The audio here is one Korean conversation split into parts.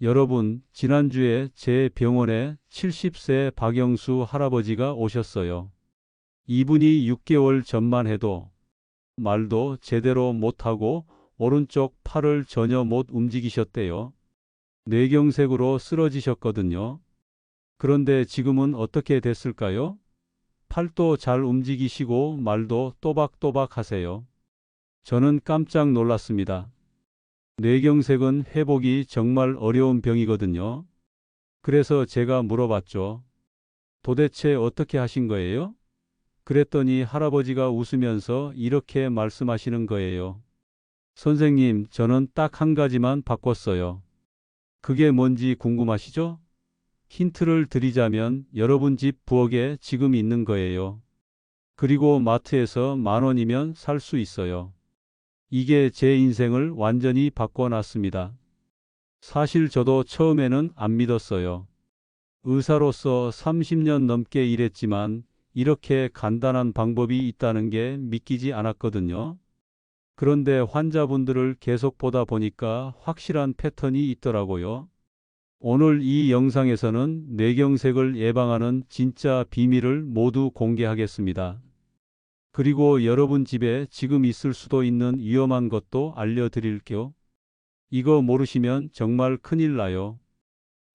여러분, 지난주에 제 병원에 70세 박영수 할아버지가 오셨어요. 이분이 6개월 전만 해도 말도 제대로 못하고 오른쪽 팔을 전혀 못 움직이셨대요. 뇌경색으로 쓰러지셨거든요. 그런데 지금은 어떻게 됐을까요? 팔도 잘 움직이시고 말도 또박또박 하세요. 저는 깜짝 놀랐습니다. 뇌경색은 회복이 정말 어려운 병이거든요. 그래서 제가 물어봤죠. 도대체 어떻게 하신 거예요? 그랬더니 할아버지가 웃으면서 이렇게 말씀하시는 거예요. 선생님, 저는 딱 한 가지만 바꿨어요. 그게 뭔지 궁금하시죠? 힌트를 드리자면 여러분 집 부엌에 지금 있는 거예요. 그리고 마트에서 10,000원이면 살 수 있어요. 이게 제 인생을 완전히 바꿔놨습니다. 사실 저도 처음에는 안 믿었어요. 의사로서 30년 넘게 일했지만 이렇게 간단한 방법이 있다는 게 믿기지 않았거든요. 그런데 환자분들을 계속 보다 보니까 확실한 패턴이 있더라고요. 오늘 이 영상에서는 뇌경색을 예방하는 진짜 비밀을 모두 공개하겠습니다. 그리고 여러분 집에 지금 있을 수도 있는 위험한 것도 알려드릴게요. 이거 모르시면 정말 큰일 나요.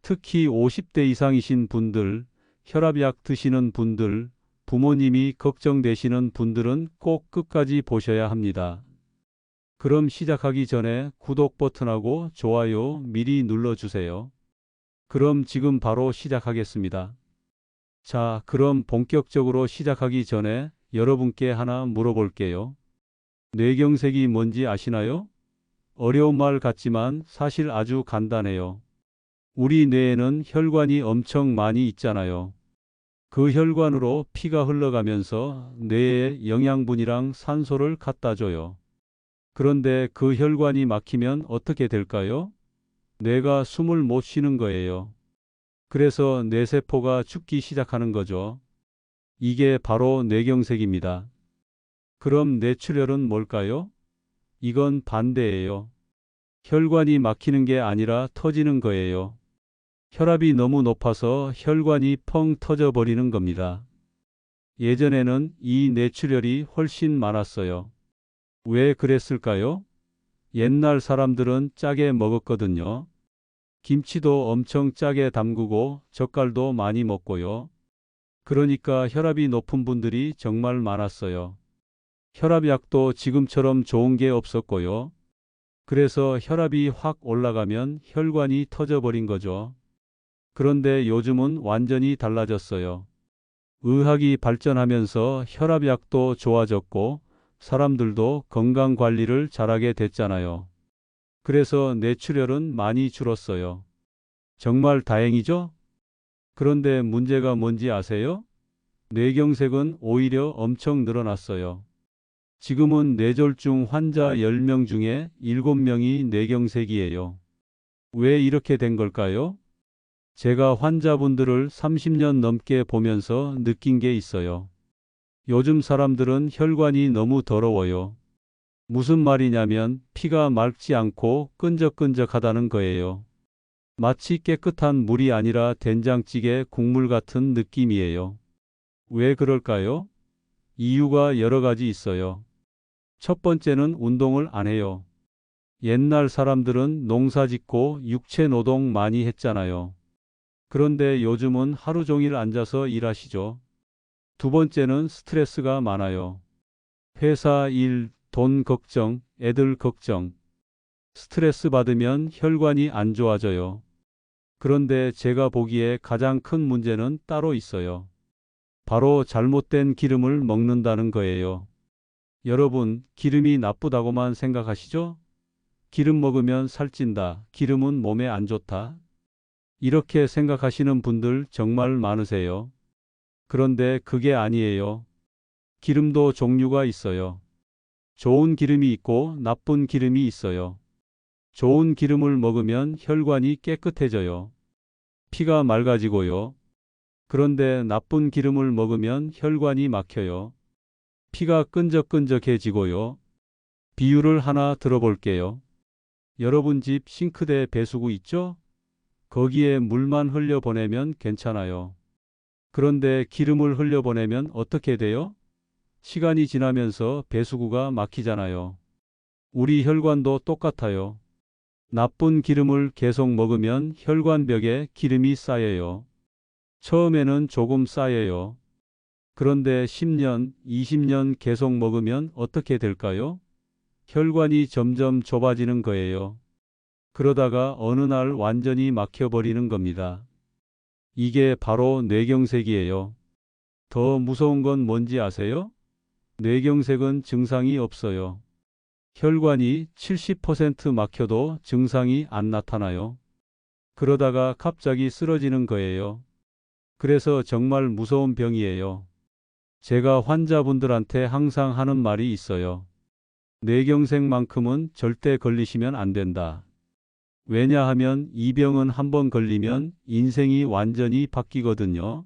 특히 50대 이상이신 분들, 혈압약 드시는 분들, 부모님이 걱정되시는 분들은 꼭 끝까지 보셔야 합니다. 그럼 시작하기 전에 구독 버튼하고 좋아요 미리 눌러주세요. 그럼 지금 바로 시작하겠습니다. 자, 그럼 본격적으로 시작하기 전에 여러분께 하나 물어볼게요. 뇌경색이 뭔지 아시나요? 어려운 말 같지만 사실 아주 간단해요. 우리 뇌에는 혈관이 엄청 많이 있잖아요. 그 혈관으로 피가 흘러가면서 뇌에 영양분이랑 산소를 갖다 줘요. 그런데 그 혈관이 막히면 어떻게 될까요? 뇌가 숨을 못 쉬는 거예요. 그래서 뇌세포가 죽기 시작하는 거죠. 이게 바로 뇌경색입니다. 그럼 뇌출혈은 뭘까요? 이건 반대예요. 혈관이 막히는 게 아니라 터지는 거예요. 혈압이 너무 높아서 혈관이 펑 터져 버리는 겁니다. 예전에는 이 뇌출혈이 훨씬 많았어요. 왜 그랬을까요? 옛날 사람들은 짜게 먹었거든요. 김치도 엄청 짜게 담그고 젓갈도 많이 먹고요. 그러니까 혈압이 높은 분들이 정말 많았어요. 혈압약도 지금처럼 좋은 게 없었고요. 그래서 혈압이 확 올라가면 혈관이 터져버린 거죠. 그런데 요즘은 완전히 달라졌어요. 의학이 발전하면서 혈압약도 좋아졌고 사람들도 건강 관리를 잘하게 됐잖아요. 그래서 뇌출혈은 많이 줄었어요. 정말 다행이죠? 그런데 문제가 뭔지 아세요? 뇌경색은 오히려 엄청 늘어났어요. 지금은 뇌졸중 환자 10명 중에 7명이 뇌경색이에요. 왜 이렇게 된 걸까요? 제가 환자분들을 30년 넘게 보면서 느낀 게 있어요. 요즘 사람들은 혈관이 너무 더러워요. 무슨 말이냐면 피가 맑지 않고 끈적끈적하다는 거예요. 마치 깨끗한 물이 아니라 된장찌개 국물 같은 느낌이에요. 왜 그럴까요? 이유가 여러 가지 있어요. 첫 번째는 운동을 안 해요. 옛날 사람들은 농사 짓고 육체 노동 많이 했잖아요. 그런데 요즘은 하루 종일 앉아서 일하시죠. 두 번째는 스트레스가 많아요. 회사 일, 돈 걱정, 애들 걱정. 스트레스 받으면 혈관이 안 좋아져요. 그런데 제가 보기에 가장 큰 문제는 따로 있어요. 바로 잘못된 기름을 먹는다는 거예요. 여러분, 기름이 나쁘다고만 생각하시죠? 기름 먹으면 살찐다. 기름은 몸에 안 좋다. 이렇게 생각하시는 분들 정말 많으세요. 그런데 그게 아니에요. 기름도 종류가 있어요. 좋은 기름이 있고 나쁜 기름이 있어요. 좋은 기름을 먹으면 혈관이 깨끗해져요. 피가 맑아지고요. 그런데 나쁜 기름을 먹으면 혈관이 막혀요. 피가 끈적끈적해지고요. 비유를 하나 들어볼게요. 여러분 집 싱크대 배수구 있죠? 거기에 물만 흘려보내면 괜찮아요. 그런데 기름을 흘려보내면 어떻게 돼요? 시간이 지나면서 배수구가 막히잖아요. 우리 혈관도 똑같아요. 나쁜 기름을 계속 먹으면 혈관벽에 기름이 쌓여요. 처음에는 조금 쌓여요. 그런데 10년, 20년 계속 먹으면 어떻게 될까요? 혈관이 점점 좁아지는 거예요. 그러다가 어느 날 완전히 막혀버리는 겁니다. 이게 바로 뇌경색이에요. 더 무서운 건 뭔지 아세요? 뇌경색은 증상이 없어요. 혈관이 70% 막혀도 증상이 안 나타나요. 그러다가 갑자기 쓰러지는 거예요. 그래서 정말 무서운 병이에요. 제가 환자분들한테 항상 하는 말이 있어요. 뇌경색만큼은 절대 걸리시면 안 된다. 왜냐하면 이 병은 한번 걸리면 인생이 완전히 바뀌거든요.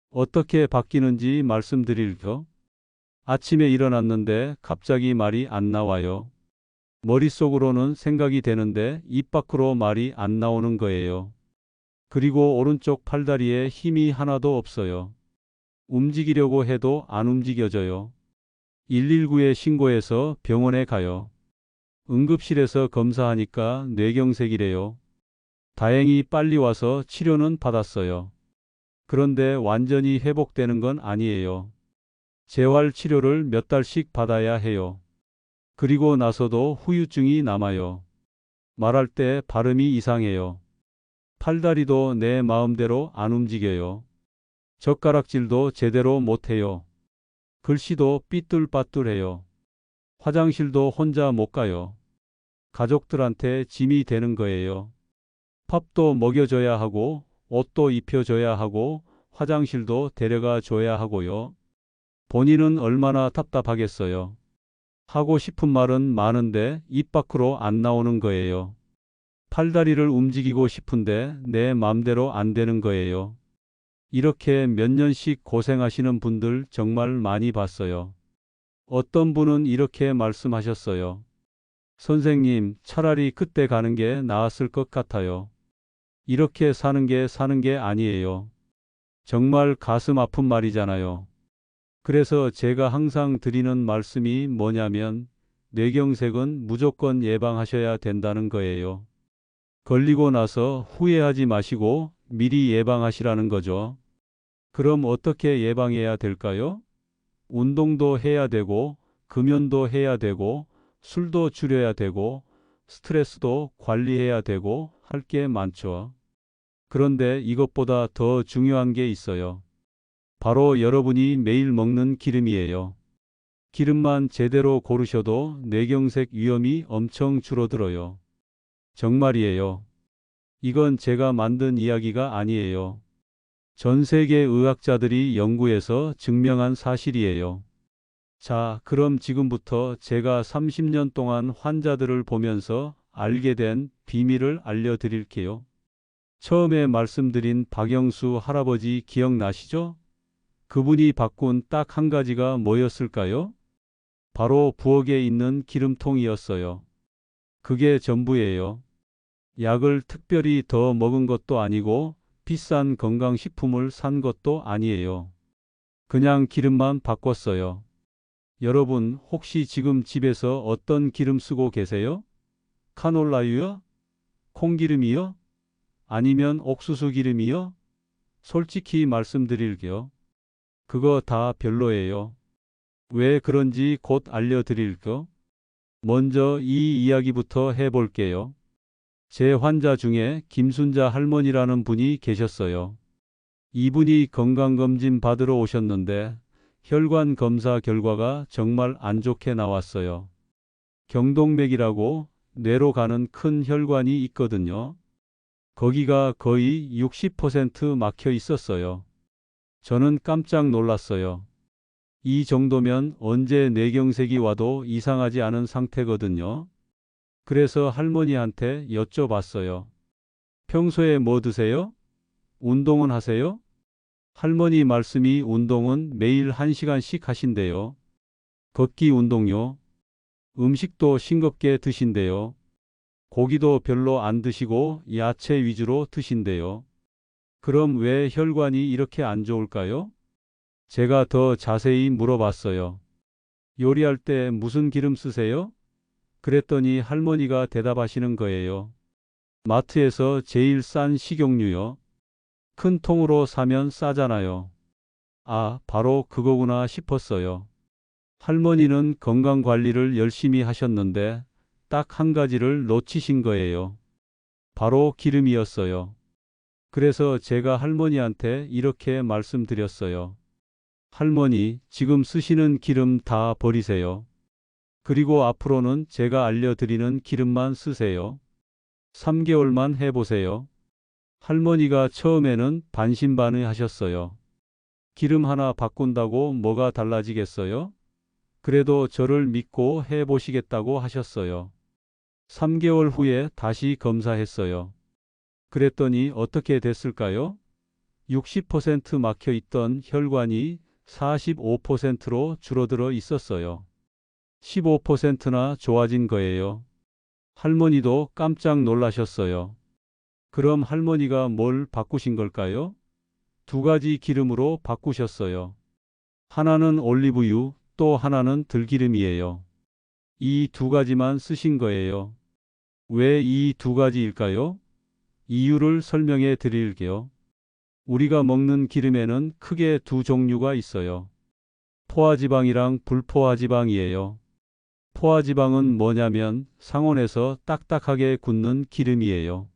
어떻게 바뀌는지 말씀드릴게요. 아침에 일어났는데 갑자기 말이 안 나와요. 머릿속으로는 생각이 되는데 입 밖으로 말이 안 나오는 거예요. 그리고 오른쪽 팔다리에 힘이 하나도 없어요. 움직이려고 해도 안 움직여져요. 119에 신고해서 병원에 가요. 응급실에서 검사하니까 뇌경색이래요. 다행히 빨리 와서 치료는 받았어요. 그런데 완전히 회복되는 건 아니에요. 재활 치료를 몇 달씩 받아야 해요. 그리고 나서도 후유증이 남아요. 말할 때 발음이 이상해요. 팔다리도 내 마음대로 안 움직여요. 젓가락질도 제대로 못해요. 글씨도 삐뚤빠뚤해요. 화장실도 혼자 못 가요. 가족들한테 짐이 되는 거예요. 밥도 먹여줘야 하고 옷도 입혀줘야 하고 화장실도 데려가 줘야 하고요. 본인은 얼마나 답답하겠어요. 하고 싶은 말은 많은데 입 밖으로 안 나오는 거예요. 팔다리를 움직이고 싶은데 내 맘대로 안 되는 거예요. 이렇게 몇 년씩 고생하시는 분들 정말 많이 봤어요. 어떤 분은 이렇게 말씀하셨어요. 선생님, 차라리 그때 가는 게 나았을 것 같아요. 이렇게 사는 게 아니에요. 정말 가슴 아픈 말이잖아요. 그래서 제가 항상 드리는 말씀이 뭐냐면 뇌경색은 무조건 예방하셔야 된다는 거예요. 걸리고 나서 후회하지 마시고 미리 예방하시라는 거죠. 그럼 어떻게 예방해야 될까요? 운동도 해야 되고, 금연도 해야 되고, 술도 줄여야 되고, 스트레스도 관리해야 되고, 할 게 많죠. 그런데 이것보다 더 중요한 게 있어요. 바로 여러분이 매일 먹는 기름이에요. 기름만 제대로 고르셔도 뇌경색 위험이 엄청 줄어들어요. 정말이에요. 이건 제가 만든 이야기가 아니에요. 전 세계 의학자들이 연구해서 증명한 사실이에요. 자, 그럼 지금부터 제가 30년 동안 환자들을 보면서 알게 된 비밀을 알려드릴게요. 처음에 말씀드린 박영수 할아버지 기억나시죠? 그분이 바꾼 딱 한 가지가 뭐였을까요? 바로 부엌에 있는 기름통이었어요. 그게 전부예요. 약을 특별히 더 먹은 것도 아니고 비싼 건강식품을 산 것도 아니에요. 그냥 기름만 바꿨어요. 여러분, 혹시 지금 집에서 어떤 기름 쓰고 계세요? 카놀라유요? 콩기름이요? 아니면 옥수수 기름이요? 솔직히 말씀드릴게요. 그거 다 별로예요. 왜 그런지 곧 알려드릴게요. 먼저 이 이야기부터 해볼게요. 제 환자 중에 김순자 할머니라는 분이 계셨어요. 이분이 건강검진 받으러 오셨는데 혈관 검사 결과가 정말 안 좋게 나왔어요. 경동맥이라고 뇌로 가는 큰 혈관이 있거든요. 거기가 거의 60% 막혀 있었어요. 저는 깜짝 놀랐어요. 이 정도면 언제 뇌경색이 와도 이상하지 않은 상태거든요. 그래서 할머니한테 여쭤봤어요. 평소에 뭐 드세요? 운동은 하세요? 할머니 말씀이 운동은 매일 1시간씩 하신대요. 걷기 운동요. 음식도 싱겁게 드신대요. 고기도 별로 안 드시고 야채 위주로 드신대요. 그럼 왜 혈관이 이렇게 안 좋을까요? 제가 더 자세히 물어봤어요. 요리할 때 무슨 기름 쓰세요? 그랬더니 할머니가 대답하시는 거예요. 마트에서 제일 싼 식용유요. 큰 통으로 사면 싸잖아요. 아, 바로 그거구나 싶었어요. 할머니는 건강 관리를 열심히 하셨는데 딱 한 가지를 놓치신 거예요. 바로 기름이었어요. 그래서 제가 할머니한테 이렇게 말씀드렸어요. 할머니, 지금 쓰시는 기름 다 버리세요. 그리고 앞으로는 제가 알려드리는 기름만 쓰세요. 3개월만 해보세요. 할머니가 처음에는 반신반의하셨어요. 기름 하나 바꾼다고 뭐가 달라지겠어요? 그래도 저를 믿고 해보시겠다고 하셨어요. 3개월 후에 다시 검사했어요. 그랬더니 어떻게 됐을까요? 60% 막혀 있던 혈관이 45%로 줄어들어 있었어요. 15%나 좋아진 거예요. 할머니도 깜짝 놀라셨어요. 그럼 할머니가 뭘 바꾸신 걸까요? 두 가지 기름으로 바꾸셨어요. 하나는 올리브유, 또 하나는 들기름이에요. 이 두 가지만 쓰신 거예요. 왜 이 두 가지일까요? 이유를 설명해 드릴게요. 우리가 먹는 기름에는 크게 두 종류가 있어요. 포화지방이랑 불포화지방이에요. 포화지방은 뭐냐면 상온에서 딱딱하게 굳는 기름이에요.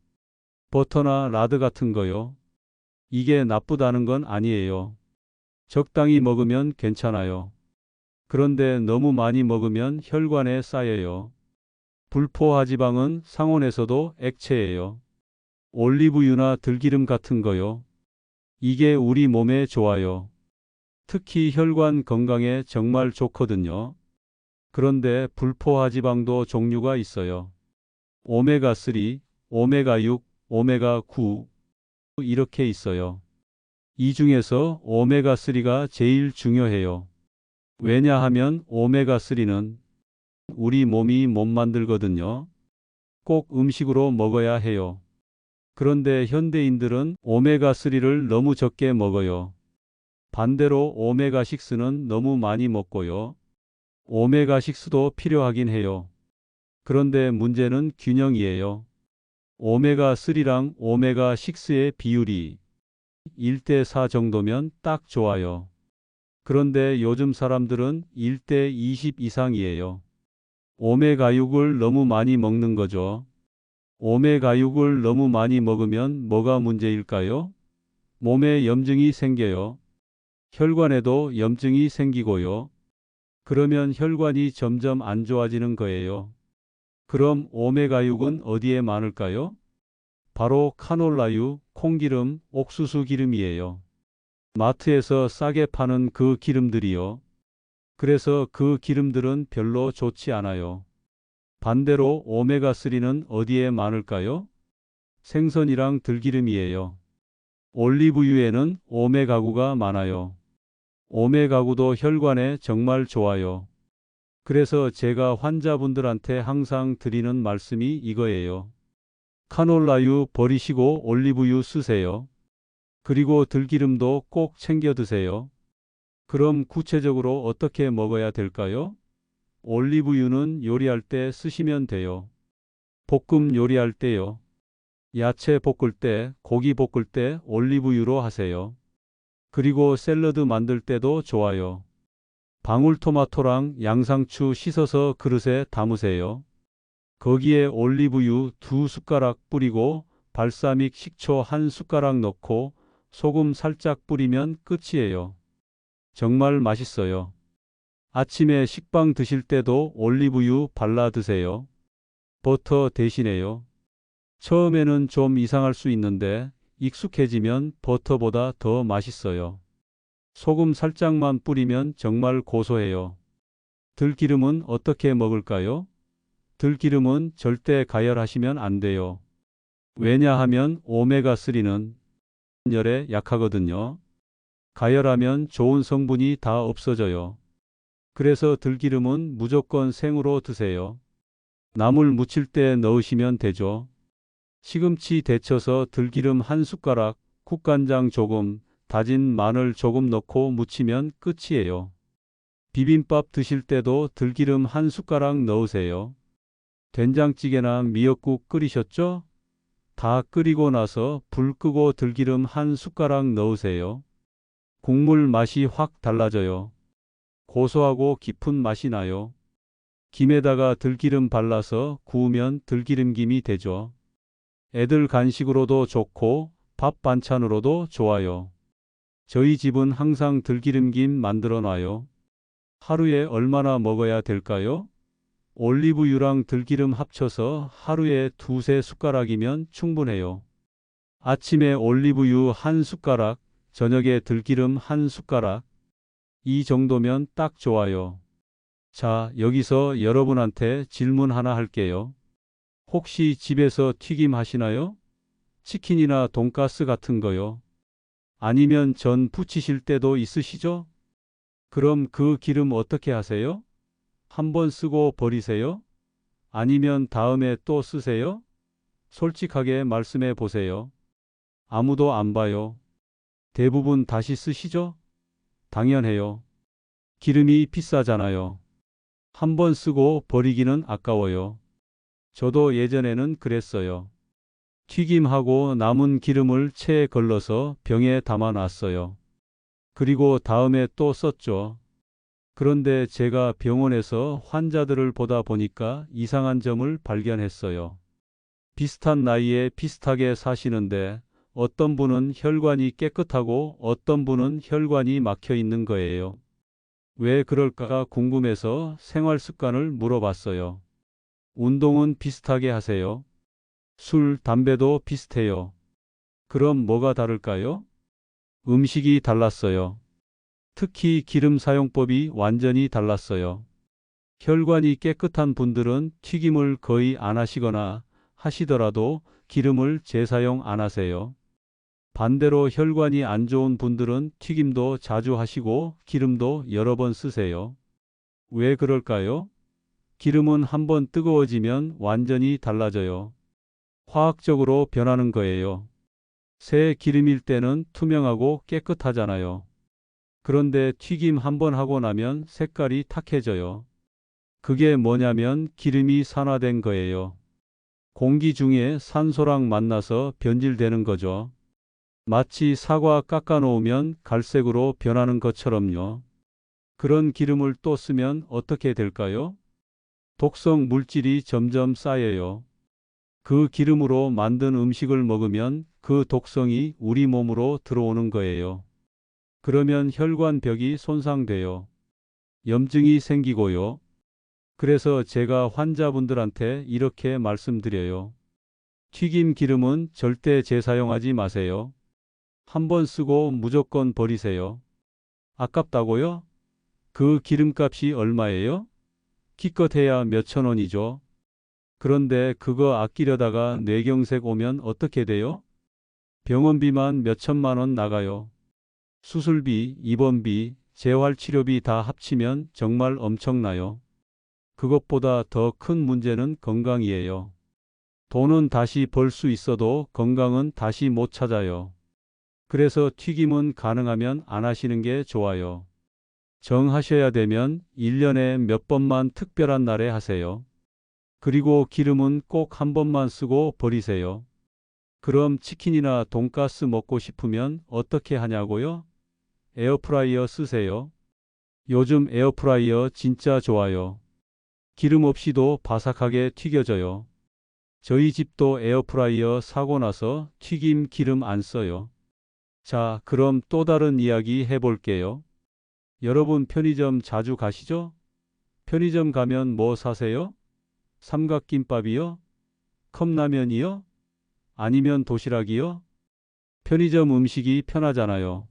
버터나 라드 같은 거요. 이게 나쁘다는 건 아니에요. 적당히 먹으면 괜찮아요. 그런데 너무 많이 먹으면 혈관에 쌓여요. 불포화지방은 상온에서도 액체예요. 올리브유나 들기름 같은 거요. 이게 우리 몸에 좋아요. 특히 혈관 건강에 정말 좋거든요. 그런데 불포화지방도 종류가 있어요. 오메가3, 오메가6, 오메가9 이렇게 있어요. 이 중에서 오메가3가 제일 중요해요. 왜냐하면 오메가3는 우리 몸이 못 만들거든요. 꼭 음식으로 먹어야 해요. 그런데 현대인들은 오메가3를 너무 적게 먹어요. 반대로 오메가6는 너무 많이 먹고요. 오메가6도 필요하긴 해요. 그런데 문제는 균형이에요. 오메가3랑 오메가6의 비율이 1대4 정도면 딱 좋아요. 그런데 요즘 사람들은 1대20 이상이에요. 오메가6을 너무 많이 먹는 거죠. 오메가6을 너무 많이 먹으면 뭐가 문제일까요? 몸에 염증이 생겨요. 혈관에도 염증이 생기고요. 그러면 혈관이 점점 안 좋아지는 거예요. 그럼 오메가6은 어디에 많을까요? 바로 카놀라유, 콩기름, 옥수수 기름이에요. 마트에서 싸게 파는 그 기름들이요. 그래서 그 기름들은 별로 좋지 않아요. 반대로 오메가3는 어디에 많을까요? 생선이랑 들기름이에요. 올리브유에는 오메가9가 많아요. 오메가9도 혈관에 정말 좋아요. 그래서 제가 환자분들한테 항상 드리는 말씀이 이거예요. 카놀라유 버리시고 올리브유 쓰세요. 그리고 들기름도 꼭 챙겨 드세요. 그럼 구체적으로 어떻게 먹어야 될까요? 올리브유는 요리할 때 쓰시면 돼요. 볶음 요리할 때요. 야채 볶을 때, 고기 볶을 때 올리브유로 하세요. 그리고 샐러드 만들 때도 좋아요. 방울토마토랑 양상추 씻어서 그릇에 담으세요. 거기에 올리브유 2숟가락 뿌리고 발사믹 식초 1숟가락 넣고 소금 살짝 뿌리면 끝이에요. 정말 맛있어요. 아침에 식빵 드실 때도 올리브유 발라 드세요. 버터 대신에요. 처음에는 좀 이상할 수 있는데 익숙해지면 버터보다 더 맛있어요. 소금 살짝만 뿌리면 정말 고소해요. 들기름은 어떻게 먹을까요? 들기름은 절대 가열하시면 안 돼요. 왜냐하면 오메가3는 열에 약하거든요. 가열하면 좋은 성분이 다 없어져요. 그래서 들기름은 무조건 생으로 드세요. 나물 무칠 때 넣으시면 되죠. 시금치 데쳐서 들기름 한 숟가락, 국간장 조금, 다진 마늘 조금 넣고 무치면 끝이에요. 비빔밥 드실 때도 들기름 한 숟가락 넣으세요. 된장찌개나 미역국 끓이셨죠? 다 끓이고 나서 불 끄고 들기름 한 숟가락 넣으세요. 국물 맛이 확 달라져요. 고소하고 깊은 맛이 나요. 김에다가 들기름 발라서 구우면 들기름김이 되죠. 애들 간식으로도 좋고 밥 반찬으로도 좋아요. 저희 집은 항상 들기름김 만들어 놔요. 하루에 얼마나 먹어야 될까요? 올리브유랑 들기름 합쳐서 하루에 두세 숟가락이면 충분해요. 아침에 올리브유 한 숟가락, 저녁에 들기름 한 숟가락. 이 정도면 딱 좋아요. 자, 여기서 여러분한테 질문 하나 할게요. 혹시 집에서 튀김 하시나요? 치킨이나 돈가스 같은 거요. 아니면 전 부치실 때도 있으시죠? 그럼 그 기름 어떻게 하세요? 한번 쓰고 버리세요? 아니면 다음에 또 쓰세요? 솔직하게 말씀해 보세요. 아무도 안 봐요. 대부분 다시 쓰시죠? 당연해요. 기름이 비싸잖아요. 한번 쓰고 버리기는 아까워요. 저도 예전에는 그랬어요. 튀김하고 남은 기름을 체에 걸러서 병에 담아 놨어요. 그리고 다음에 또 썼죠. 그런데 제가 병원에서 환자들을 보다 보니까 이상한 점을 발견했어요. 비슷한 나이에 비슷하게 사시는데 어떤 분은 혈관이 깨끗하고 어떤 분은 혈관이 막혀 있는 거예요. 왜 그럴까가 궁금해서 생활 습관을 물어봤어요. 운동은 비슷하게 하세요. 술, 담배도 비슷해요. 그럼 뭐가 다를까요? 음식이 달랐어요. 특히 기름 사용법이 완전히 달랐어요. 혈관이 깨끗한 분들은 튀김을 거의 안 하시거나 하시더라도 기름을 재사용 안 하세요. 반대로 혈관이 안 좋은 분들은 튀김도 자주 하시고 기름도 여러 번 쓰세요. 왜 그럴까요? 기름은 한번 뜨거워지면 완전히 달라져요. 화학적으로 변하는 거예요. 새 기름일 때는 투명하고 깨끗하잖아요. 그런데 튀김 한번 하고 나면 색깔이 탁해져요. 그게 뭐냐면 기름이 산화된 거예요. 공기 중에 산소랑 만나서 변질되는 거죠. 마치 사과 깎아 놓으면 갈색으로 변하는 것처럼요. 그런 기름을 또 쓰면 어떻게 될까요? 독성 물질이 점점 쌓여요. 그 기름으로 만든 음식을 먹으면 그 독성이 우리 몸으로 들어오는 거예요. 그러면 혈관벽이 손상돼요. 염증이 생기고요. 그래서 제가 환자분들한테 이렇게 말씀드려요. 튀김 기름은 절대 재사용하지 마세요. 한번 쓰고 무조건 버리세요. 아깝다고요? 그 기름값이 얼마예요? 기껏해야 몇천 원이죠. 그런데 그거 아끼려다가 뇌경색 오면 어떻게 돼요? 병원비만 몇천만 원 나가요. 수술비, 입원비, 재활치료비 다 합치면 정말 엄청나요. 그것보다 더 큰 문제는 건강이에요. 돈은 다시 벌 수 있어도 건강은 다시 못 찾아요. 그래서 튀김은 가능하면 안 하시는 게 좋아요. 정하셔야 되면 1년에 몇 번만 특별한 날에 하세요. 그리고 기름은 꼭 한 번만 쓰고 버리세요. 그럼 치킨이나 돈가스 먹고 싶으면 어떻게 하냐고요? 에어프라이어 쓰세요. 요즘 에어프라이어 진짜 좋아요. 기름 없이도 바삭하게 튀겨져요. 저희 집도 에어프라이어 사고 나서 튀김 기름 안 써요. 자, 그럼 또 다른 이야기 해볼게요. 여러분 편의점 자주 가시죠? 편의점 가면 뭐 사세요? 삼각김밥이요? 컵라면이요? 아니면 도시락이요? 편의점 음식이 편하잖아요.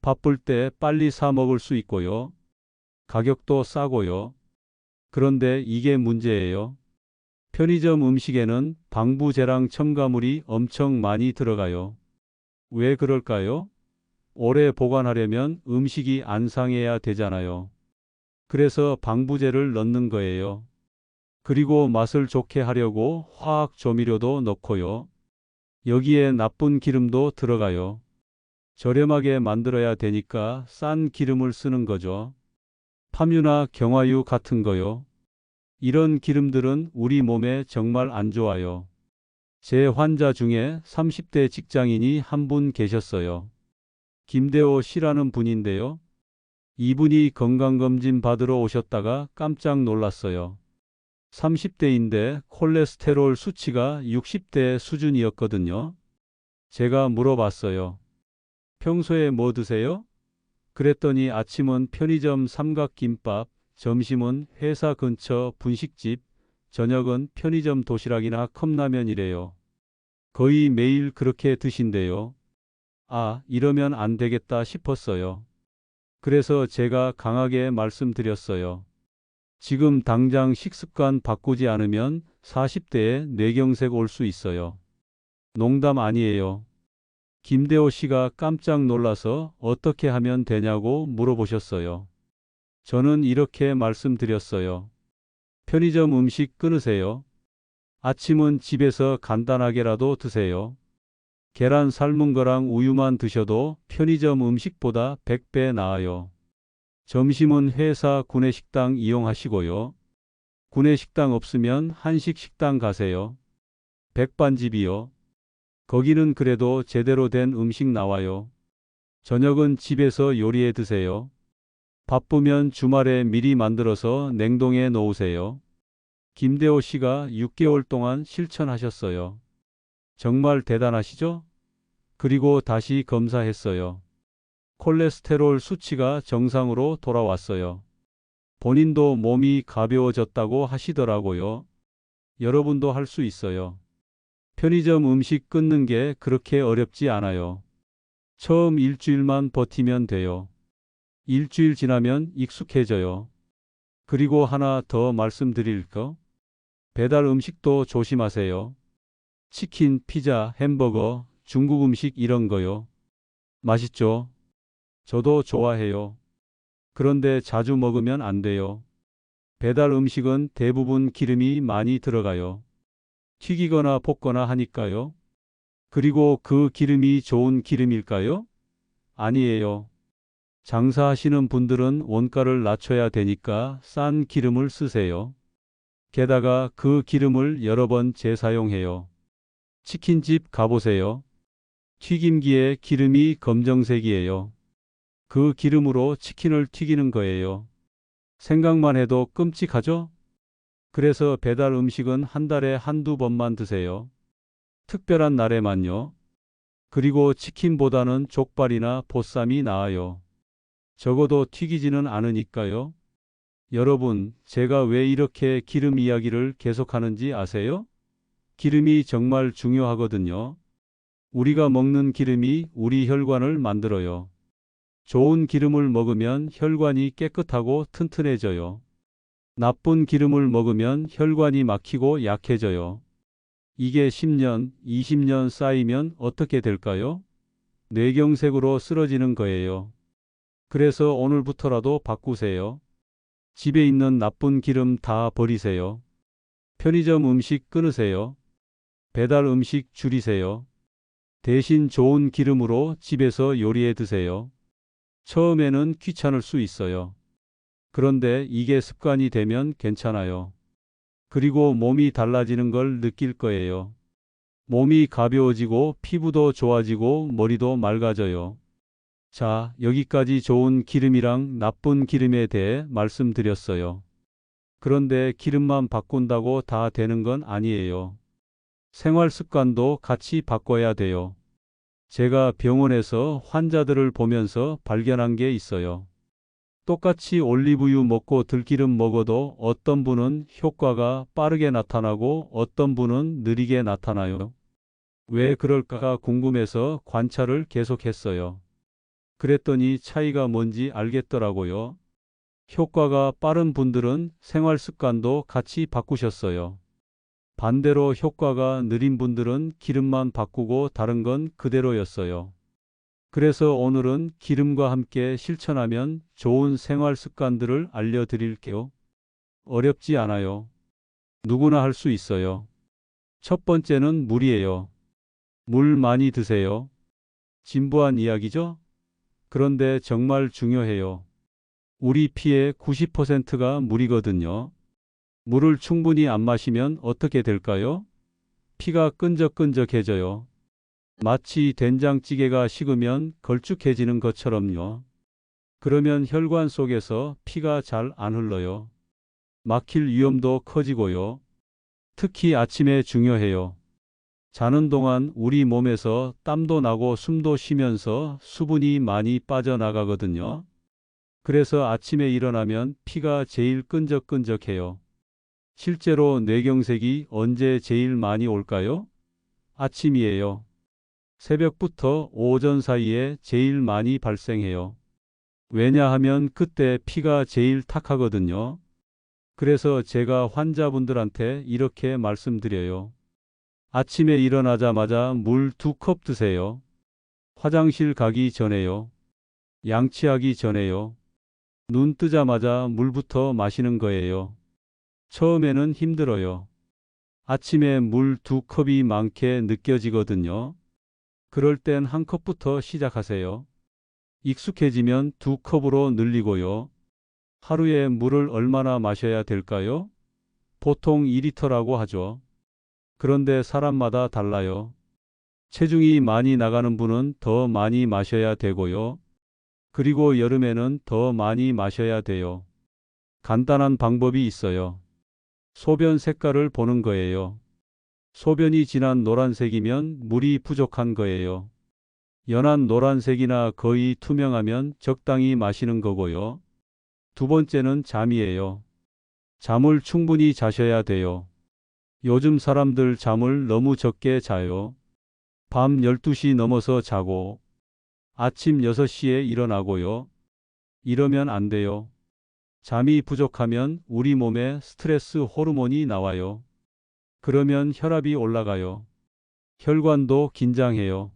바쁠 때 빨리 사 먹을 수 있고요. 가격도 싸고요. 그런데 이게 문제예요. 편의점 음식에는 방부제랑 첨가물이 엄청 많이 들어가요. 왜 그럴까요? 오래 보관하려면 음식이 안 상해야 되잖아요. 그래서 방부제를 넣는 거예요. 그리고 맛을 좋게 하려고 화학 조미료도 넣고요. 여기에 나쁜 기름도 들어가요. 저렴하게 만들어야 되니까 싼 기름을 쓰는 거죠. 팜유나 경화유 같은 거요. 이런 기름들은 우리 몸에 정말 안 좋아요. 제 환자 중에 30대 직장인이 한 분 계셨어요. 김대호 씨라는 분인데요. 이분이 건강검진 받으러 오셨다가 깜짝 놀랐어요. 30대인데 콜레스테롤 수치가 60대 수준이었거든요. 제가 물어봤어요. 평소에 뭐 드세요? 그랬더니 아침은 편의점 삼각김밥, 점심은 회사 근처 분식집, 저녁은 편의점 도시락이나 컵라면이래요. 거의 매일 그렇게 드신대요. 아, 이러면 안 되겠다 싶었어요. 그래서 제가 강하게 말씀드렸어요. 지금 당장 식습관 바꾸지 않으면 40대에 뇌경색 올 수 있어요. 농담 아니에요. 김대호 씨가 깜짝 놀라서 어떻게 하면 되냐고 물어보셨어요. 저는 이렇게 말씀드렸어요. 편의점 음식 끊으세요. 아침은 집에서 간단하게라도 드세요. 계란 삶은 거랑 우유만 드셔도 편의점 음식보다 100배 나아요. 점심은 회사 구내식당 이용하시고요. 구내식당 없으면 한식식당 가세요. 백반집이요. 거기는 그래도 제대로 된 음식 나와요. 저녁은 집에서 요리해 드세요. 바쁘면 주말에 미리 만들어서 냉동해 놓으세요. 김대호 씨가 6개월 동안 실천하셨어요. 정말 대단하시죠? 그리고 다시 검사했어요. 콜레스테롤 수치가 정상으로 돌아왔어요. 본인도 몸이 가벼워졌다고 하시더라고요. 여러분도 할 수 있어요. 편의점 음식 끊는 게 그렇게 어렵지 않아요. 처음 일주일만 버티면 돼요. 일주일 지나면 익숙해져요. 그리고 하나 더 말씀드릴 거. 배달 음식도 조심하세요. 치킨, 피자, 햄버거, 중국 음식 이런 거요. 맛있죠? 저도 좋아해요. 그런데 자주 먹으면 안 돼요. 배달 음식은 대부분 기름이 많이 들어가요. 튀기거나 볶거나 하니까요. 그리고 그 기름이 좋은 기름일까요? 아니에요. 장사하시는 분들은 원가를 낮춰야 되니까 싼 기름을 쓰세요. 게다가 그 기름을 여러 번 재사용해요. 치킨집 가보세요. 튀김기에 기름이 검정색이에요. 그 기름으로 치킨을 튀기는 거예요. 생각만 해도 끔찍하죠? 그래서 배달 음식은 한 달에 한두 번만 드세요. 특별한 날에만요. 그리고 치킨보다는 족발이나 보쌈이 나아요. 적어도 튀기지는 않으니까요. 여러분, 제가 왜 이렇게 기름 이야기를 계속하는지 아세요? 기름이 정말 중요하거든요. 우리가 먹는 기름이 우리 혈관을 만들어요. 좋은 기름을 먹으면 혈관이 깨끗하고 튼튼해져요. 나쁜 기름을 먹으면 혈관이 막히고 약해져요. 이게 10년, 20년 쌓이면 어떻게 될까요? 뇌경색으로 쓰러지는 거예요. 그래서 오늘부터라도 바꾸세요. 집에 있는 나쁜 기름 다 버리세요. 편의점 음식 끊으세요. 배달 음식 줄이세요. 대신 좋은 기름으로 집에서 요리해 드세요. 처음에는 귀찮을 수 있어요. 그런데 이게 습관이 되면 괜찮아요. 그리고 몸이 달라지는 걸 느낄 거예요. 몸이 가벼워지고 피부도 좋아지고 머리도 맑아져요. 자, 여기까지 좋은 기름이랑 나쁜 기름에 대해 말씀드렸어요. 그런데 기름만 바꾼다고 다 되는 건 아니에요. 생활 습관도 같이 바꿔야 돼요. 제가 병원에서 환자들을 보면서 발견한 게 있어요. 똑같이 올리브유 먹고 들기름 먹어도 어떤 분은 효과가 빠르게 나타나고 어떤 분은 느리게 나타나요. 왜 그럴까 궁금해서 관찰을 계속했어요. 그랬더니 차이가 뭔지 알겠더라고요. 효과가 빠른 분들은 생활 습관도 같이 바꾸셨어요. 반대로 효과가 느린 분들은 기름만 바꾸고 다른 건 그대로였어요. 그래서 오늘은 기름과 함께 실천하면 좋은 생활 습관들을 알려드릴게요. 어렵지 않아요. 누구나 할 수 있어요. 첫 번째는 물이에요. 물 많이 드세요. 진부한 이야기죠? 그런데 정말 중요해요. 우리 피의 90%가 물이거든요. 물을 충분히 안 마시면 어떻게 될까요? 피가 끈적끈적해져요. 마치 된장찌개가 식으면 걸쭉해지는 것처럼요. 그러면 혈관 속에서 피가 잘 안 흘러요. 막힐 위험도 커지고요. 특히 아침에 중요해요. 자는 동안 우리 몸에서 땀도 나고 숨도 쉬면서 수분이 많이 빠져나가거든요. 그래서 아침에 일어나면 피가 제일 끈적끈적해요. 실제로 뇌경색이 언제 제일 많이 올까요? 아침이에요. 새벽부터 오전 사이에 제일 많이 발생해요. 왜냐하면 그때 피가 제일 탁하거든요. 그래서 제가 환자분들한테 이렇게 말씀드려요. 아침에 일어나자마자 물 2컵 드세요. 화장실 가기 전에요. 양치하기 전에요. 눈 뜨자마자 물부터 마시는 거예요. 처음에는 힘들어요. 아침에 물 2컵이 많게 느껴지거든요. 그럴 땐 1컵부터 시작하세요. 익숙해지면 2컵으로 늘리고요. 하루에 물을 얼마나 마셔야 될까요? 보통 2리터라고 하죠. 그런데 사람마다 달라요. 체중이 많이 나가는 분은 더 많이 마셔야 되고요. 그리고 여름에는 더 많이 마셔야 돼요. 간단한 방법이 있어요. 소변 색깔을 보는 거예요. 소변이 진한 노란색이면 물이 부족한 거예요. 연한 노란색이나 거의 투명하면 적당히 마시는 거고요. 두 번째는 잠이에요. 잠을 충분히 자셔야 돼요. 요즘 사람들 잠을 너무 적게 자요. 밤 12시 넘어서 자고 아침 6시에 일어나고요. 이러면 안 돼요. 잠이 부족하면 우리 몸에 스트레스 호르몬이 나와요. 그러면 혈압이 올라가요. 혈관도 긴장해요.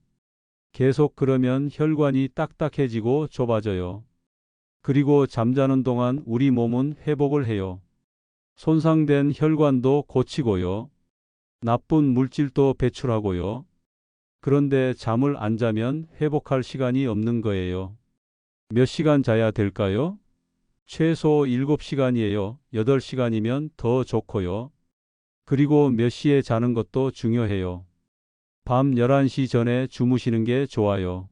계속 그러면 혈관이 딱딱해지고 좁아져요. 그리고 잠자는 동안 우리 몸은 회복을 해요. 손상된 혈관도 고치고요. 나쁜 물질도 배출하고요. 그런데 잠을 안 자면 회복할 시간이 없는 거예요. 몇 시간 자야 될까요? 최소 7시간이에요. 8시간이면 더 좋고요. 그리고 몇 시에 자는 것도 중요해요. 밤 11시 전에 주무시는 게 좋아요.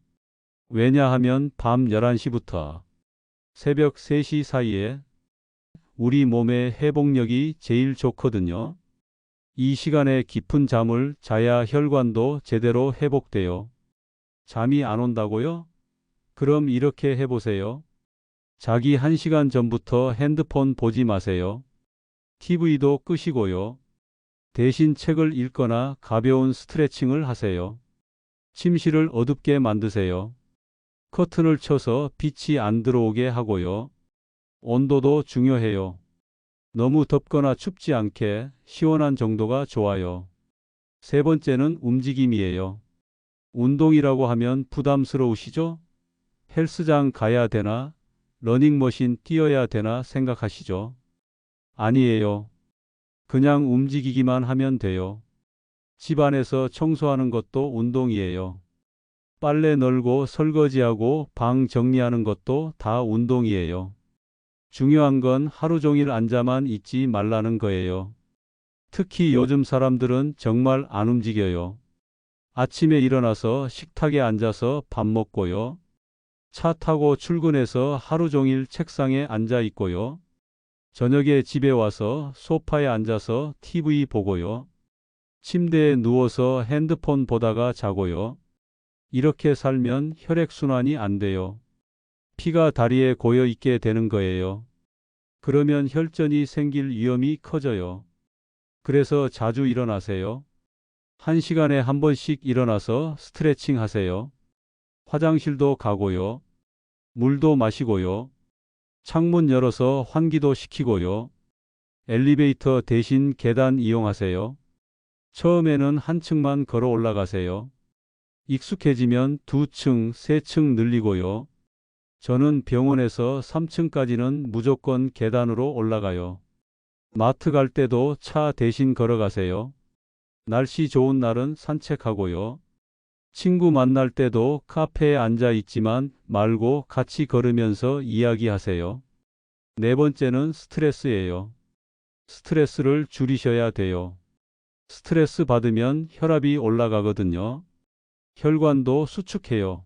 왜냐하면 밤 11시부터 새벽 3시 사이에 우리 몸의 회복력이 제일 좋거든요. 이 시간에 깊은 잠을 자야 혈관도 제대로 회복돼요. 잠이 안 온다고요? 그럼 이렇게 해보세요. 자기 1시간 전부터 핸드폰 보지 마세요. TV도 끄시고요. 대신 책을 읽거나 가벼운 스트레칭을 하세요. 침실을 어둡게 만드세요. 커튼을 쳐서 빛이 안 들어오게 하고요. 온도도 중요해요. 너무 덥거나 춥지 않게 시원한 정도가 좋아요. 세 번째는 움직임이에요. 운동이라고 하면 부담스러우시죠? 헬스장 가야 되나? 러닝머신 뛰어야 되나 생각하시죠? 아니에요. 그냥 움직이기만 하면 돼요. 집 안에서 청소하는 것도 운동이에요. 빨래 널고 설거지하고 방 정리하는 것도 다 운동이에요. 중요한 건 하루 종일 앉아만 있지 말라는 거예요. 특히 요즘 사람들은 정말 안 움직여요. 아침에 일어나서 식탁에 앉아서 밥 먹고요. 차 타고 출근해서 하루 종일 책상에 앉아 있고요. 저녁에 집에 와서 소파에 앉아서 TV 보고요. 침대에 누워서 핸드폰 보다가 자고요. 이렇게 살면 혈액순환이 안 돼요. 피가 다리에 고여 있게 되는 거예요. 그러면 혈전이 생길 위험이 커져요. 그래서 자주 일어나세요. 1시간에 한 번씩 일어나서 스트레칭 하세요. 화장실도 가고요. 물도 마시고요. 창문 열어서 환기도 시키고요. 엘리베이터 대신 계단 이용하세요. 처음에는 한 층만 걸어 올라가세요. 익숙해지면 2층, 3층 늘리고요. 저는 병원에서 3층까지는 무조건 계단으로 올라가요. 마트 갈 때도 차 대신 걸어가세요. 날씨 좋은 날은 산책하고요. 친구 만날 때도 카페에 앉아 있지만 말고 같이 걸으면서 이야기하세요. 네 번째는 스트레스예요. 스트레스를 줄이셔야 돼요. 스트레스 받으면 혈압이 올라가거든요. 혈관도 수축해요.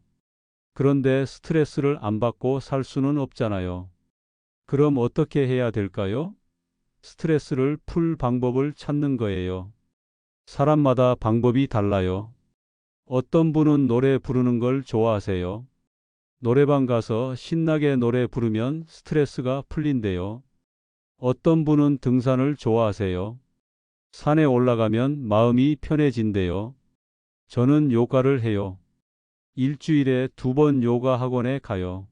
그런데 스트레스를 안 받고 살 수는 없잖아요. 그럼 어떻게 해야 될까요? 스트레스를 풀 방법을 찾는 거예요. 사람마다 방법이 달라요. 어떤 분은 노래 부르는 걸 좋아하세요. 노래방 가서 신나게 노래 부르면 스트레스가 풀린대요. 어떤 분은 등산을 좋아하세요. 산에 올라가면 마음이 편해진대요. 저는 요가를 해요. 일주일에 2번 요가 학원에 가요.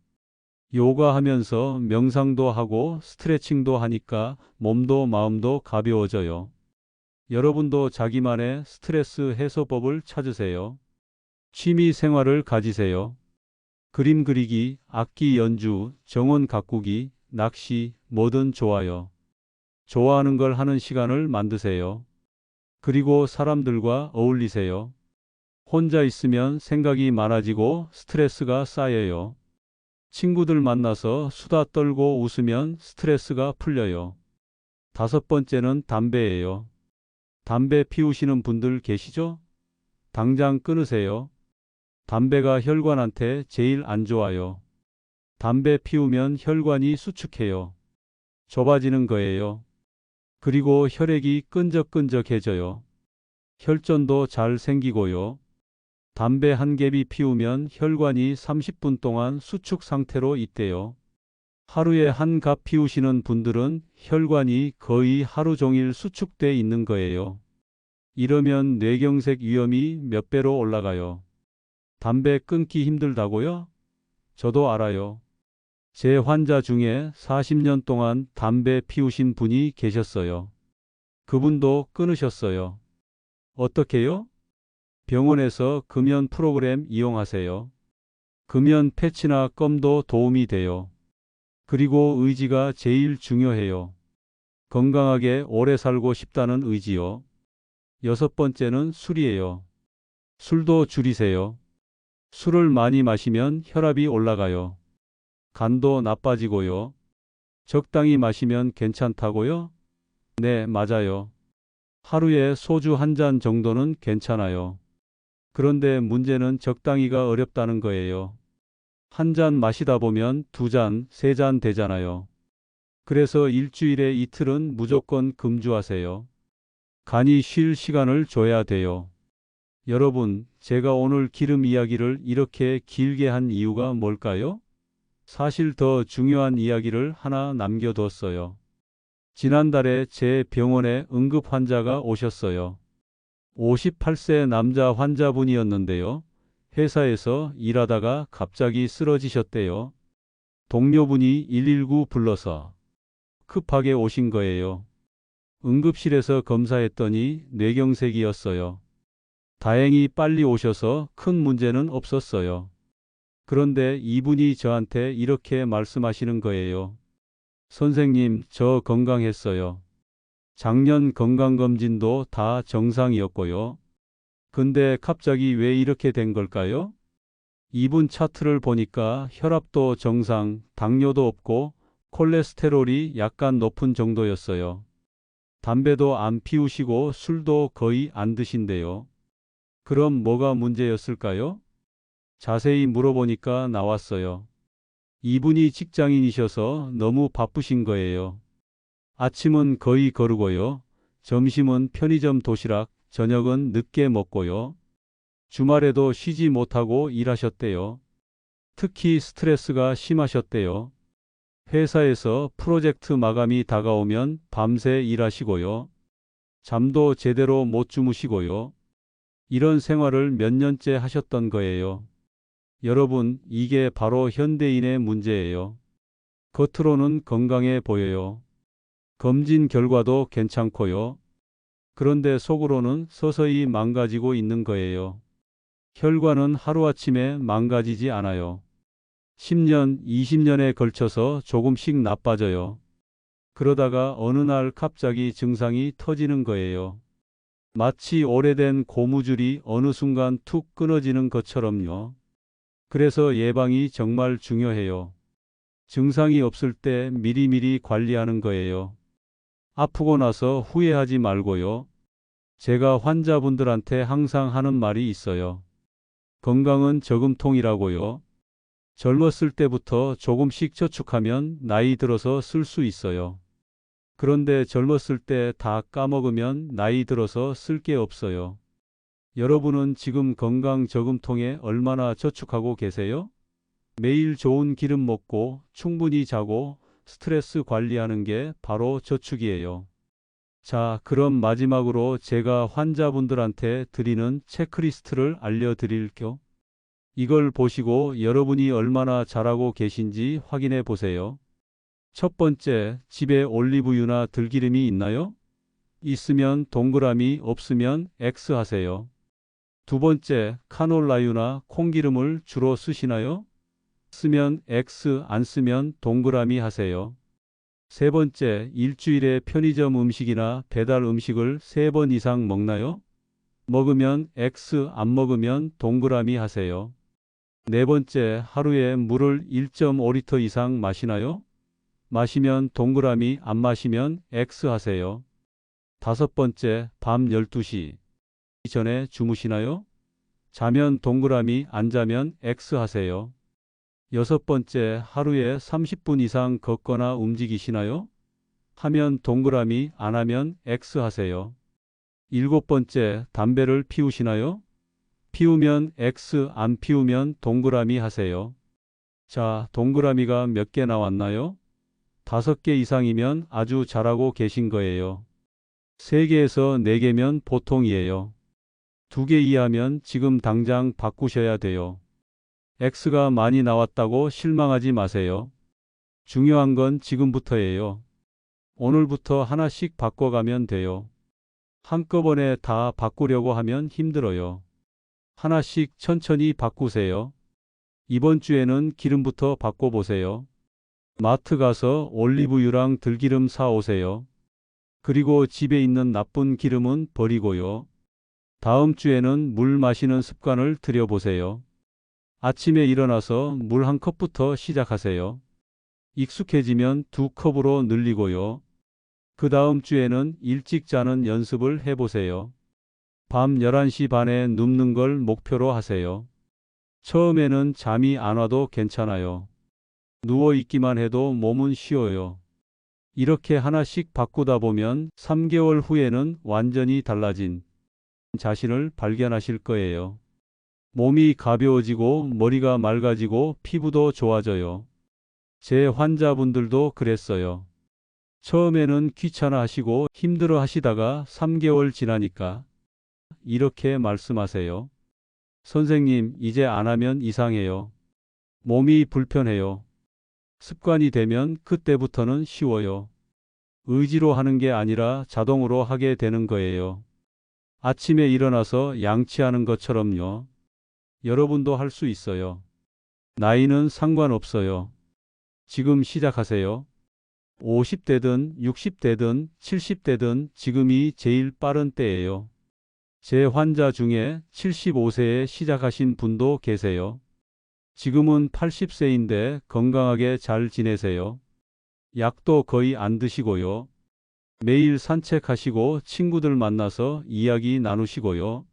요가 하면서 명상도 하고 스트레칭도 하니까 몸도 마음도 가벼워져요. 여러분도 자기만의 스트레스 해소법을 찾으세요. 취미 생활을 가지세요. 그림 그리기, 악기 연주, 정원 가꾸기, 낚시, 뭐든 좋아요. 좋아하는 걸 하는 시간을 만드세요. 그리고 사람들과 어울리세요. 혼자 있으면 생각이 많아지고 스트레스가 쌓여요. 친구들 만나서 수다 떨고 웃으면 스트레스가 풀려요. 5번째는 담배예요. 담배 피우시는 분들 계시죠? 당장 끊으세요. 담배가 혈관한테 제일 안 좋아요. 담배 피우면 혈관이 수축해요. 좁아지는 거예요. 그리고 혈액이 끈적끈적해져요. 혈전도 잘 생기고요. 담배 한 갭이 피우면 혈관이 30분 동안 수축 상태로 있대요. 하루에 한 갑 피우시는 분들은 혈관이 거의 하루 종일 수축돼 있는 거예요. 이러면 뇌경색 위험이 몇 배로 올라가요. 담배 끊기 힘들다고요? 저도 알아요. 제 환자 중에 40년 동안 담배 피우신 분이 계셨어요. 그분도 끊으셨어요. 어떻게요? 병원에서 금연 프로그램 이용하세요. 금연 패치나 껌도 도움이 돼요. 그리고 의지가 제일 중요해요. 건강하게 오래 살고 싶다는 의지요. 6번째는 술이에요. 술도 줄이세요. 술을 많이 마시면 혈압이 올라가요. 간도 나빠지고요. 적당히 마시면 괜찮다고요? 네, 맞아요. 하루에 소주 한 잔 정도는 괜찮아요. 그런데 문제는 적당히가 어렵다는 거예요. 한 잔 마시다 보면 2잔, 3잔 되잖아요. 그래서 일주일에 이틀은 무조건 금주하세요. 간이 쉴 시간을 줘야 돼요. 여러분, 제가 오늘 기름 이야기를 이렇게 길게 한 이유가 뭘까요? 사실 더 중요한 이야기를 하나 남겨뒀어요. 지난달에 제 병원에 응급 환자가 오셨어요. 58세 남자 환자분이었는데요. 회사에서 일하다가 갑자기 쓰러지셨대요. 동료분이 119 불러서 급하게 오신 거예요. 응급실에서 검사했더니 뇌경색이었어요. 다행히 빨리 오셔서 큰 문제는 없었어요. 그런데 이분이 저한테 이렇게 말씀하시는 거예요. 선생님, 저 건강했어요. 작년 건강검진도 다 정상이었고요. 근데 갑자기 왜 이렇게 된 걸까요? 이분 차트를 보니까 혈압도 정상, 당뇨도 없고 콜레스테롤이 약간 높은 정도였어요. 담배도 안 피우시고 술도 거의 안 드신대요. 그럼 뭐가 문제였을까요? 자세히 물어보니까 나왔어요. 이분이 직장인이셔서 너무 바쁘신 거예요. 아침은 거의 거르고요. 점심은 편의점 도시락, 저녁은 늦게 먹고요. 주말에도 쉬지 못하고 일하셨대요. 특히 스트레스가 심하셨대요. 회사에서 프로젝트 마감이 다가오면 밤새 일하시고요. 잠도 제대로 못 주무시고요. 이런 생활을 몇 년째 하셨던 거예요. 여러분, 이게 바로 현대인의 문제예요. 겉으로는 건강해 보여요. 검진 결과도 괜찮고요. 그런데 속으로는 서서히 망가지고 있는 거예요. 혈관은 하루아침에 망가지지 않아요. 10년, 20년에 걸쳐서 조금씩 나빠져요. 그러다가 어느 날 갑자기 증상이 터지는 거예요. 마치 오래된 고무줄이 어느 순간 툭 끊어지는 것처럼요. 그래서 예방이 정말 중요해요. 증상이 없을 때 미리미리 관리하는 거예요. 아프고 나서 후회하지 말고요. 제가 환자분들한테 항상 하는 말이 있어요. 건강은 저금통이라고요. 젊었을 때부터 조금씩 저축하면 나이 들어서 쓸 수 있어요. 그런데 젊었을 때 다 까먹으면 나이 들어서 쓸 게 없어요. 여러분은 지금 건강 저금통에 얼마나 저축하고 계세요? 매일 좋은 기름 먹고 충분히 자고 스트레스 관리하는 게 바로 저축이에요. 자, 그럼 마지막으로 제가 환자분들한테 드리는 체크리스트를 알려드릴게요. 이걸 보시고 여러분이 얼마나 잘하고 계신지 확인해 보세요. 첫 번째, 집에 올리브유나 들기름이 있나요? 있으면 동그라미, 없으면 X 하세요. 두 번째, 카놀라유나 콩기름을 주로 쓰시나요? 쓰면 X, 안 쓰면 동그라미 하세요. 세 번째, 일주일에 편의점 음식이나 배달 음식을 3번 이상 먹나요? 먹으면 X, 안 먹으면 동그라미 하세요. 네 번째, 하루에 물을 1.5리터 이상 마시나요? 마시면 동그라미, 안 마시면 X 하세요. 다섯 번째, 밤 12시 전에 주무시나요? 자면 동그라미, 안 자면 X 하세요. 여섯 번째, 하루에 30분 이상 걷거나 움직이시나요? 하면 동그라미, 안 하면 X 하세요. 일곱 번째, 담배를 피우시나요? 피우면 X, 안 피우면 동그라미 하세요. 자, 동그라미가 몇 개 나왔나요? 5개 이상이면 아주 잘하고 계신 거예요. 3개에서 4개면 보통이에요. 2개 이하면 지금 당장 바꾸셔야 돼요. X가 많이 나왔다고 실망하지 마세요. 중요한 건 지금부터예요. 오늘부터 하나씩 바꿔가면 돼요. 한꺼번에 다 바꾸려고 하면 힘들어요. 하나씩 천천히 바꾸세요. 이번 주에는 기름부터 바꿔보세요. 마트 가서 올리브유랑 들기름 사오세요. 그리고 집에 있는 나쁜 기름은 버리고요. 다음 주에는 물 마시는 습관을 들여보세요. 아침에 일어나서 물 한 컵부터 시작하세요. 익숙해지면 2컵으로 늘리고요. 그 다음 주에는 일찍 자는 연습을 해보세요. 밤 11시 반에 눕는 걸 목표로 하세요. 처음에는 잠이 안 와도 괜찮아요. 누워 있기만 해도 몸은 쉬어요. 이렇게 하나씩 바꾸다 보면 3개월 후에는 완전히 달라진 자신을 발견하실 거예요. 몸이 가벼워지고 머리가 맑아지고 피부도 좋아져요. 제 환자분들도 그랬어요. 처음에는 귀찮아 하시고 힘들어 하시다가 3개월 지나니까 이렇게 말씀하세요. 선생님, 이제 안 하면 이상해요. 몸이 불편해요. 습관이 되면 그때부터는 쉬워요. 의지로 하는 게 아니라 자동으로 하게 되는 거예요. 아침에 일어나서 양치하는 것처럼요. 여러분도 할 수 있어요. 나이는 상관없어요. 지금 시작하세요. 50대든 60대든 70대든 지금이 제일 빠른 때예요. 제 환자 중에 75세에 시작하신 분도 계세요. 지금은 80세인데 건강하게 잘 지내세요. 약도 거의 안 드시고요. 매일 산책하시고 친구들 만나서 이야기 나누시고요.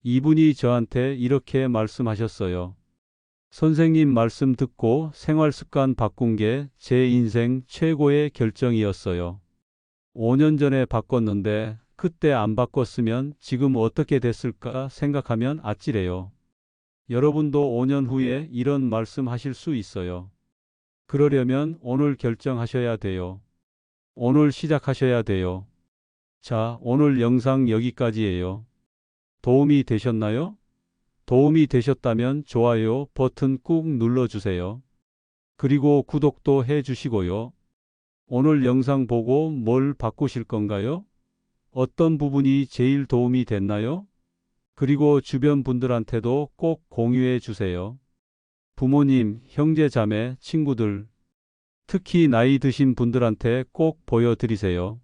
이분이 저한테 이렇게 말씀하셨어요. 선생님 말씀 듣고 생활 습관 바꾼 게 제 인생 최고의 결정이었어요. 5년 전에 바꿨는데 그때 안 바꿨으면 지금 어떻게 됐을까 생각하면 아찔해요. 여러분도 5년 후에 이런 말씀 하실 수 있어요. 그러려면 오늘 결정하셔야 돼요. 오늘 시작하셔야 돼요. 자, 오늘 영상 여기까지예요. 도움이 되셨나요? 도움이 되셨다면 좋아요 버튼 꾹 눌러주세요. 그리고 구독도 해주시고요. 오늘 영상 보고 뭘 바꾸실 건가요? 어떤 부분이 제일 도움이 됐나요? 그리고 주변 분들한테도 꼭 공유해 주세요. 부모님, 형제, 자매, 친구들, 특히 나이 드신 분들한테 꼭 보여드리세요.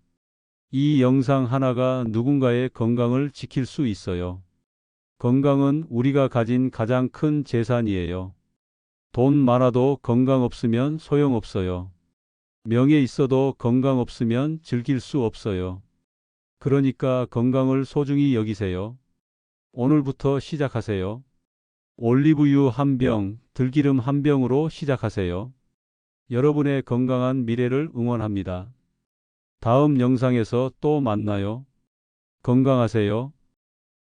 이 영상 하나가 누군가의 건강을 지킬 수 있어요. 건강은 우리가 가진 가장 큰 재산이에요. 돈 많아도 건강 없으면 소용없어요. 명예 있어도 건강 없으면 즐길 수 없어요. 그러니까 건강을 소중히 여기세요. 오늘부터 시작하세요. 올리브유 한 병, 들기름 한 병으로 시작하세요. 여러분의 건강한 미래를 응원합니다. 다음 영상에서 또 만나요. 건강하세요.